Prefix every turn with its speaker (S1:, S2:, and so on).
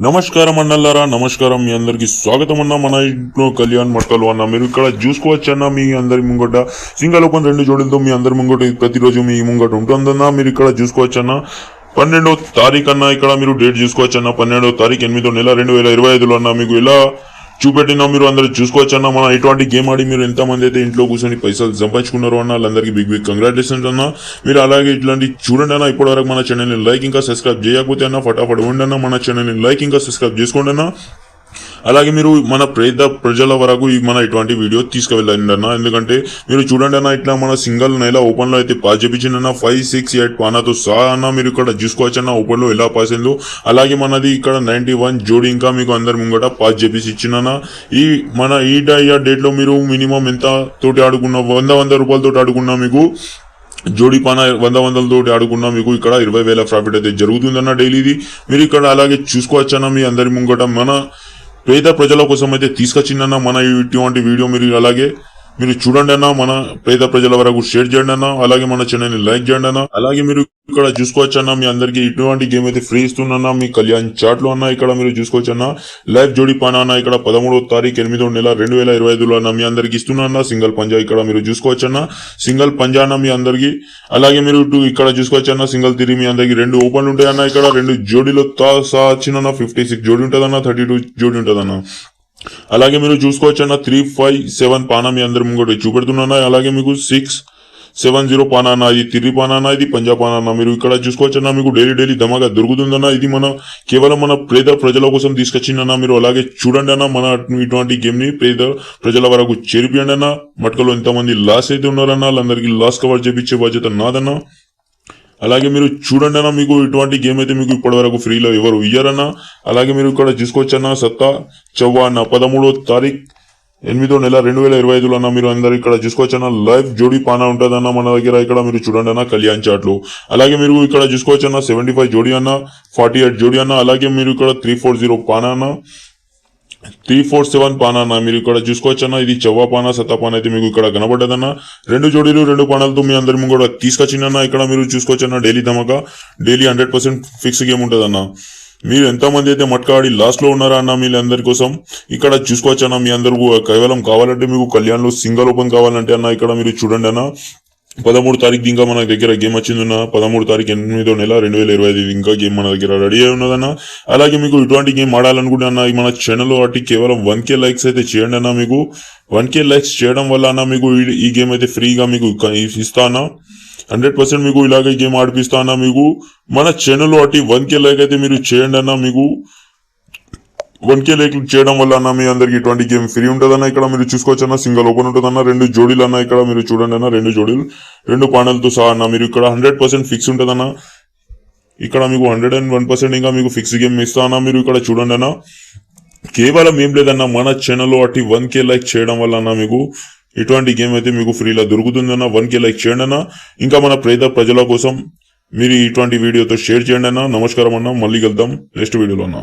S1: నమస్కారం అన్నల్లారా, నమస్కారం. మీ అందరికి స్వాగతం అన్న. మన ఇంట్లో కళ్యాణ్ మట్టలు అన్న. మీరు ఇక్కడ చూసుకోవచ్చు అన్న, మీ అందరి ముంగట సింగల్ ఓపెన్ 2 జోడీలతో మీ అందరి ముంగట ప్రతిరోజు మీ ముంగట ఉంటుందన్న. మీరు ఇక్కడ చూసుకోవచ్చు అన్న. 12వ తారీఖు అన్న, ఇక్కడ మీరు డేట్ చూసుకోవచ్చు అన్న. 12వ తారీఖు 8వ నెల 2025లో అన్న. మీకు ఇలా చూపెట్టినా మీరు అందరూ చూసుకోవచ్చు అన్న. మన ఇటువంటి గేమ్ ఆడి మీరు ఎంతమంది అయితే ఇంట్లో కూర్చొని పైసలు సంపాదించుకున్నారు అన్న, వాళ్ళందరికీ బిగ్ కంగ్రాచులేషన్స్ అన్న. మీరు అలాగే ఇట్లాంటి చూడండి అన్న. ఇప్పటివరకు మన ఛానల్ని లైక్ ఇంకా సబ్స్క్రైబ్ చేయకపోతే అన్న ఫటాఫట్ ఉండన్న మన ఛానల్ని లైక్ ఇంకా సబ్స్క్రైబ్ చేసుకోండి అన్న. అలాగే మీరు మన పేద ప్రజల వరకు మన ఇటువంటి వీడియో తీసుకువెళ్ళండి అన్న. ఎందుకంటే మీరు చూడండి అన్న, ఇట్లా మన సింగల్ నెల ఓపెన్ లో అయితే పాస్ చేపించిందన్న 5, 6, 8 పానాతో సహా అన్న. మీరు ఇక్కడ చూసుకోవచ్చు అన్న ఓపెన్ లో ఎలా పాస్ అయిందో. అలాగే మనది ఇక్కడ 91 జోడి ఇంకా మీకు అందరి ముంగట పాస్ చేపించి ఇచ్చిందన్న. ఈ డేట్ లో మీరు మినిమం ఎంత తోటి ఆడుకున్న 100 రూపాయలతో ఆడుకున్నా మీకు జోడీ పాన 100 తోటి ఆడుకున్నా మీకు ఇక్కడ 20,000 ప్రాఫిట్ అయితే జరుగుతుందన్న డైలీది. మీరు ఇక్కడ అలాగే చూసుకోవచ్చు అన్న. మీ అందరి ముంగట మన పేద ప్రజల కోసం అయితే తీసుకొచ్చిందన్న మన ఇటువంటి వీడియో. మీరు అలాగే మీరు చూడండి అన్న, మన పేద ప్రజల వరకు షేర్ చేయండి అన్న. అలాగే మన ఛానల్ ని లైక్ చేయండి అన్న. అలాగే మీరు ఇక్కడ చూసుకోవచ్చు అన్న, మీ అందరికి ఇటువంటి గేమ్ అయితే ఫ్రీ ఇస్తున్నా మీ కళ్యాణ్ చాట్ లో అన్న. ఇక్కడ మీరు చూసుకోవచ్చు అన్న, లైవ్ జోడీ పానా అన్న. ఇక్కడ 13వ తారీఖు 8వ నెల 2025లో అన్న మీ అందరికి ఇస్తున్నా సింగిల్ పంజా. ఇక్కడ మీరు చూసుకోవచ్చు అన్న, సింగిల్ పంజా అన్న మీ అందరికి. అలాగే మీరు ఇక్కడ చూసుకోవచ్చు అన్న, సింగిల్ తిరిగి మీ అందరికి 2 ఓపెన్లు ఉంటాయి అన్న. ఇక్కడ 2 జోడీలో సహా వచ్చిన 56 జోడీ ఉంటుందన్న, 32 జోడీ ఉంటుందన్న. అలాగే మీరు చూసుకోవచ్చు అన్న, 3, 5, 7 పానా మీ అందరి ముంగట చూపెడుతున్నా. అలాగే మీకు 6, 7, 0 పానా అన్న. ఇది తిరిగి పానా అన్న, ఇది పంజా పానా అన్న. మీరు ఇక్కడ చూసుకోవచ్చు అన్న, మీకు డైలీ ధమాగా దొరుకుతుందన్న. ఇది మన కేవలం మన పేద ప్రజల కోసం తీసుకొచ్చిందన్న. మీరు అలాగే చూడండి అన్న, మన ఇటువంటి గేమ్ ని పేద ప్రజల వరకు చేరిపియండి అన్న. మట్కలో ఎంతమంది లాస్ అయితే ఉన్నారన్న, వాళ్ళందరికీ లాస్ కవర్ చేపించే బాధ్యత నాదన్న. అలాగే మీరు చూడండి అన్న, మీకు ఇటువంటి గేమ్ అయితే మీకు ఇప్పటి వరకు ఫ్రీలో ఎవరు ఇయ్యారన్న. అలాగే మీరు ఇక్కడ చూసుకోవచ్చన్న, సత్తా చవ్వాన్న 13వ తారీఖు 8వ నెల 2025లో అన్న. మీరు అందరు ఇక్కడ చూసుకోవచ్చన్న, లైవ్ జోడీ పానా ఉంటుందన్న మన దగ్గర. ఇక్కడ మీరు చూడండి అన్న కళ్యాణ్ చాట్ లో. అలాగే మీరు ఇక్కడ చూసుకోవచ్చన్న, 75 జోడీ అన్న, 48 జోడీ అన్న. అలాగే మీరు ఇక్కడ 340 పానా అన్న, 347 పానా అన్న. మీరు ఇక్కడ చూసుకోవచ్చు అన్న, ఇది చవ్వా పానా సత్తా పానా అయితే మీకు ఇక్కడ కనబడ్డదన్న. 2 జోడీలు 2 పానాలతో మీ అందరి ముందు కూడా తీసుకొచ్చిందన్న. ఇక్కడ మీరు చూసుకోవచ్చు అన్న, డైలీ ధమాకా, డైలీ 100% ఫిక్స్ గేమ్ ఉంటుందన్న. మీరు ఎంతమంది అయితే మట్కాడి లాస్ట్ లో ఉన్నారా అన్న, మీ అందరి కోసం ఇక్కడ చూసుకోవచ్చు అన్న. మీ అందరూ కేవలం కావాలంటే మీకు కళ్యాణ్ లో సింగల్ ఓపెన్ కావాలంటే అన్న, ఇక్కడ మీరు చూడండి అన్న, 13వ తారీఖు ఇంకా మన దగ్గర గేమ్ వచ్చిందన్న. 13వ తారీఖు 8వ నెల 2025 ఇంకా గేమ్ మన దగ్గర రెడీ అయి ఉన్నదన్న. అలాగే మీకు ఇటువంటి గేమ్ ఆడాలనుకుంటే అన్న, మన ఛానల్ వాటి కేవలం 1K లైక్స్ అయితే చేయండి అన్న. మీకు 1K లైక్స్ చేయడం వల్ల అన్న మీకు ఈ గేమ్ అయితే ఫ్రీగా మీకు ఇస్తానా. 100% మీకు ఇలాగే గేమ్ ఆడిపిస్తా అన్న. మీకు మన ఛానల్ వాటి 1K లైక్ అయితే మీరు చేయండి అన్న. మీకు 1K లైక్ చేయడం వల్ల అన్న మీ అందరికి ఇటువంటి గేమ్ ఫ్రీ ఉంటుందన్న. ఇక్కడ మీరు చూసుకోవచ్చు అన్న, సింగల్ ఓపెన్ ఉంటుందన్న. 2 జోడీలు అన్న. ఇక్కడ మీరు చూడండి అన్న, 2 జోడీలు 2 పానలతో సహా అన్న. మీరు ఇక్కడ 100% ఫిక్స్ ఉంటుందన్న. ఇక్కడ మీకు 101% ఇంకా మీకు ఫిక్స్ గేమ్ ఇస్తా అన్న. మీరు ఇక్కడ చూడండి అన్న, కేవలం ఏం లేదన్న, మన ఛానల్ వాటి 1K లైక్ చేయడం వల్ల అన్న మీకు ఇటువంటి గేమ్ అయితే మీకు ఫ్రీలా దొరుకుతుందన్న. 1K లైక్ చేయండి అన్న. ఇంకా మన పేద ప్రజల కోసం మీరు ఇటువంటి వీడియోతో షేర్ చేయండి అన్న. నమస్కారం అన్న, మళ్ళీ కలుద్దాం నెక్స్ట్ వీడియోలో అన్న.